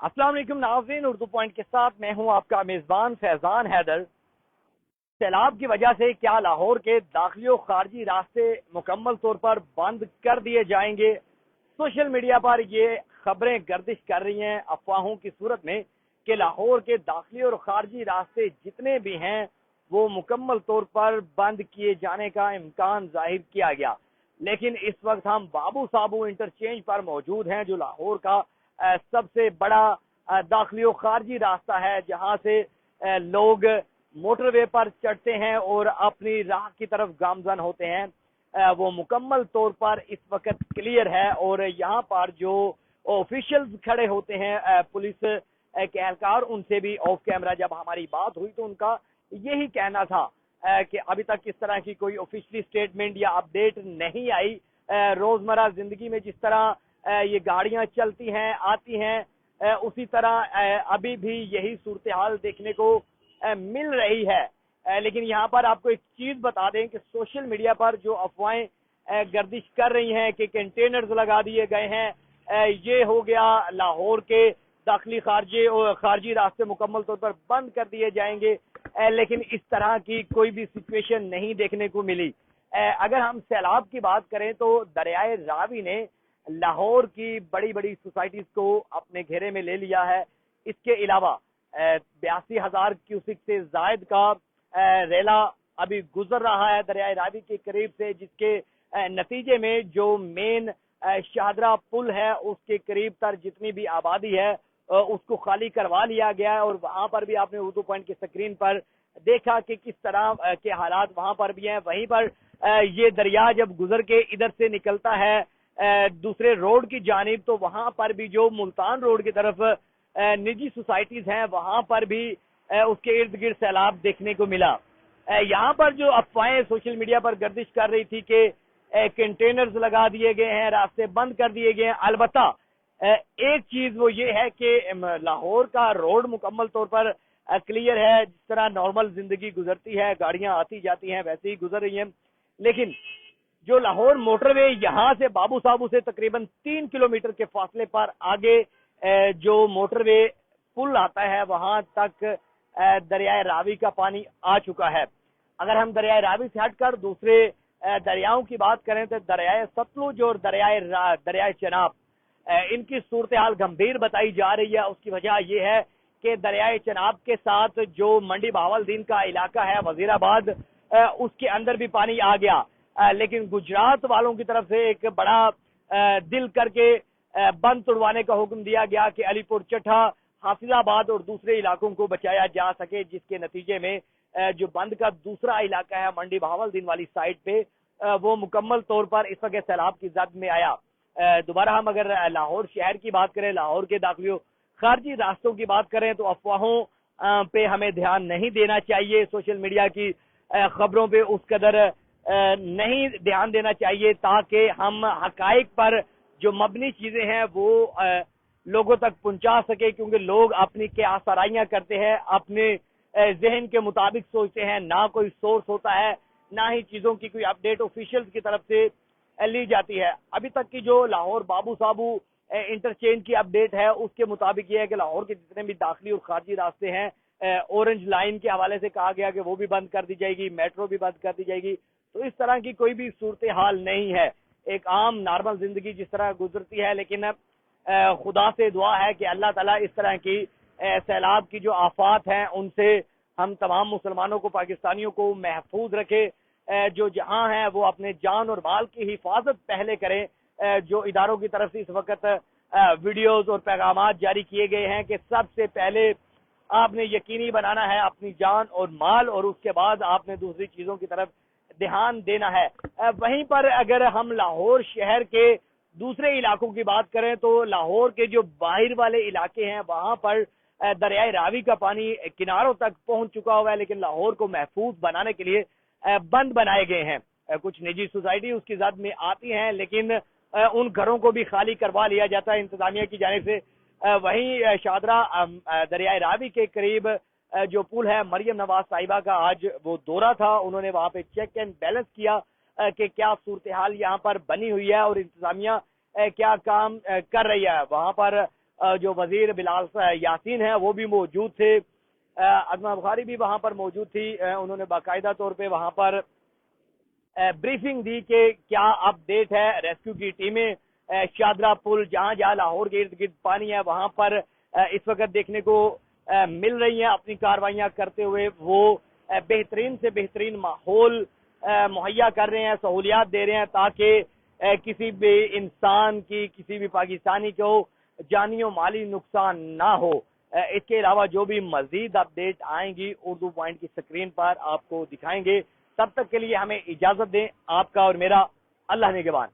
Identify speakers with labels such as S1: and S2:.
S1: अस्सलाम वालेकुम नाज़रीन, उर्दू पॉइंट के साथ मैं हूं आपका मेज़बान फैज़ान हैदर। सैलाब की वजह से क्या लाहौर के दाखिली और खारजी रास्ते मुकम्मल तौर पर बंद कर दिए जाएंगे? सोशल मीडिया पर ये खबरें गर्दिश कर रही हैं अफवाहों की सूरत में कि लाहौर के दाखिली और खारजी रास्ते जितने भी हैं वो मुकम्मल तौर पर बंद किए जाने का इम्कान जाहिर किया गया। लेकिन इस वक्त हम बाबू साबू इंटरचेंज पर मौजूद हैं, जो लाहौर का सबसे बड़ा दाखिली और खारजी रास्ता है, जहां से लोग मोटरवे पर चढ़ते हैं और अपनी राह की तरफ गामजन होते हैं। वो मुकम्मल तौर पर इस वक्त क्लियर है और यहाँ पर जो ऑफिशियल्स खड़े होते हैं पुलिस के एहलकार, उनसे भी ऑफ कैमरा जब हमारी बात हुई तो उनका यही कहना था कि अभी तक इस तरह की कोई ऑफिशियली स्टेटमेंट या अपडेट नहीं आई। रोजमर्रा जिंदगी में जिस तरह ये गाड़ियां चलती हैं आती हैं उसी तरह अभी भी यही सूरत हाल देखने को मिल रही है। लेकिन यहाँ पर आपको एक चीज बता दें कि सोशल मीडिया पर जो अफवाहें गर्दिश कर रही हैं कि कंटेनर्स लगा दिए गए हैं, ये हो गया, लाहौर के दाखिली खारजी रास्ते मुकम्मल तौर पर बंद कर दिए जाएंगे, लेकिन इस तरह की कोई भी सिचुएशन नहीं देखने को मिली। अगर हम सैलाब की बात करें तो दरियाए रावी ने लाहौर की बड़ी बड़ी सोसाइटीज को अपने घेरे में ले लिया है। इसके अलावा 82,000 क्यूसिक से जायद का रेला अभी गुजर रहा है दरियाए रावी के करीब से, जिसके नतीजे में जो मेन शाहदरा पुल है उसके करीब तर जितनी भी आबादी है उसको खाली करवा लिया गया है। और वहां पर भी आपने उर्दू पॉइंट की स्क्रीन पर देखा कि किस तरह के हालात वहां पर भी हैं। वहीं पर ये दरिया जब गुजर के इधर से निकलता है दूसरे रोड की जानिब, तो वहां पर भी जो मुल्तान रोड की तरफ निजी सोसाइटीज हैं वहां पर भी उसके इर्द गिर्द सैलाब देखने को मिला। यहाँ पर जो अफवाहें सोशल मीडिया पर गर्दिश कर रही थी कि कंटेनर्स लगा दिए गए हैं, रास्ते बंद कर दिए गए हैं, अलबत्ता एक चीज वो ये है कि लाहौर का रोड मुकम्मल तौर पर क्लियर है। जिस तरह नॉर्मल जिंदगी गुजरती है, गाड़ियां आती जाती हैं, वैसे ही गुजर रही हैं। लेकिन जो लाहौर मोटरवे यहाँ से बाबू साबू से तकरीबन 3 किलोमीटर के फासले पर आगे जो मोटरवे पुल आता है वहां तक दरियाए रावी का पानी आ चुका है। अगर हम दरियाए रावी से हटकर दूसरे दरियाओं की बात करें तो दरियाए सतलुज और दरियाए चनाब, इनकी सूरत हाल गंभीर बताई जा रही है। उसकी वजह यह है कि दरियाए चनाब के साथ जो मंडी बहावलदीन का इलाका है, वजीराबाद, उसके अंदर भी पानी आ गया। लेकिन गुजरात वालों की तरफ से एक बड़ा दिल करके बंद तुड़वाने का हुक्म दिया गया कि अलीपुर चट्ठा, हाफिजाबाद और दूसरे इलाकों को बचाया जा सके, जिसके नतीजे में जो बंद का दूसरा इलाका है मंडी बहावलदीन वाली साइड पे, वो मुकम्मल तौर पर इस वक्त सैलाब की जद में आया। दोबारा हम अगर लाहौर शहर की बात करें, लाहौर के दाखिली खारजी रास्तों की बात करें तो अफवाहों पे हमें ध्यान नहीं देना चाहिए। सोशल मीडिया की खबरों पे उस कदर नहीं ध्यान देना चाहिए ताकि हम हकाइक पर जो मबनी चीजें हैं वो लोगों तक पहुंचा सके, क्योंकि लोग अपनी क्या सराइयां करते हैं, अपने जहन के मुताबिक सोचते हैं, ना कोई सोर्स होता है, ना ही चीजों की कोई अपडेट ऑफिशियल्स की तरफ से ली जाती है। अभी तक की जो लाहौर बाबू साबू इंटरचेंज की अपडेट है उसके मुताबिक ये है कि लाहौर के जितने भी दाखिली और खारजी रास्ते हैं ऑरेंज लाइन के हवाले से कहा गया कि वो भी बंद कर दी जाएगी, मेट्रो भी बंद कर दी जाएगी। तो इस तरह की कोई भी सूरत हाल नहीं है, एक आम नॉर्मल जिंदगी जिस तरह गुजरती है। लेकिन खुदा से दुआ है कि अल्लाह ताला इस तरह की सैलाब की जो आफात हैं उनसे हम तमाम मुसलमानों को, पाकिस्तानियों को महफूज रखे। जो जहां है वो अपने जान और माल की हिफाजत पहले करें। जो इदारों की तरफ से इस वक्त वीडियोस और पैगामात जारी किए गए हैं कि सबसे पहले आपने यकीनी बनाना है अपनी जान और माल, और उसके बाद आपने दूसरी चीजों की तरफ ध्यान देना है। वहीं पर अगर हम लाहौर शहर के दूसरे इलाकों की बात करें तो लाहौर के जो बाहर वाले इलाके हैं वहां पर दरियाए रावी का पानी किनारों तक पहुंच चुका हुआ है, लेकिन लाहौर को महफूज बनाने के लिए बंद बनाए गए हैं। कुछ निजी सोसाइटी उसकी जद में आती हैं, लेकिन उन घरों को भी खाली करवा लिया जाता है इंतजामिया की जानिब से। वहीं शाहदरा दरियाए रावी के करीब जो पुल है, मरियम नवाज साहिबा का आज वो दौरा था, उन्होंने वहां पे चेक एंड बैलेंस किया कि क्या सूरत हाल यहाँ पर बनी हुई है और इंतजामिया क्या काम कर रही है। वहां पर جو وزیر بلال یاسین ہیں وہ بھی موجود تھے، عظمہ بخاری بھی وہاں پر موجود تھی، انہوں نے باقاعدہ طور پہ وہاں پر بریفنگ دی کہ کیا اپڈیٹ ہے۔ ریسکیو کی ٹیمیں شادرہ پل جہاں جہاں لاہور کے ارد گرد پانی ہے وہاں پر اس وقت دیکھنے کو مل رہی ہیں اپنی کاروائیاں کرتے ہوئے، وہ بہترین سے بہترین ماحول مہیا کر رہے ہیں، سہولیات دے رہے ہیں تاکہ کسی بھی انسان کی، کسی بھی پاکستانی کو جانی و مالی نقصان نہ ہو۔ اس کے علاوہ جو بھی مزید اپڈیٹ آئیں گی اردو پوائنٹ کی سکرین پر آپ کو دکھائیں گے۔ تب تک کے لیے ہمیں اجازت دیں، آپ کا اور میرا اللہ نگہبان۔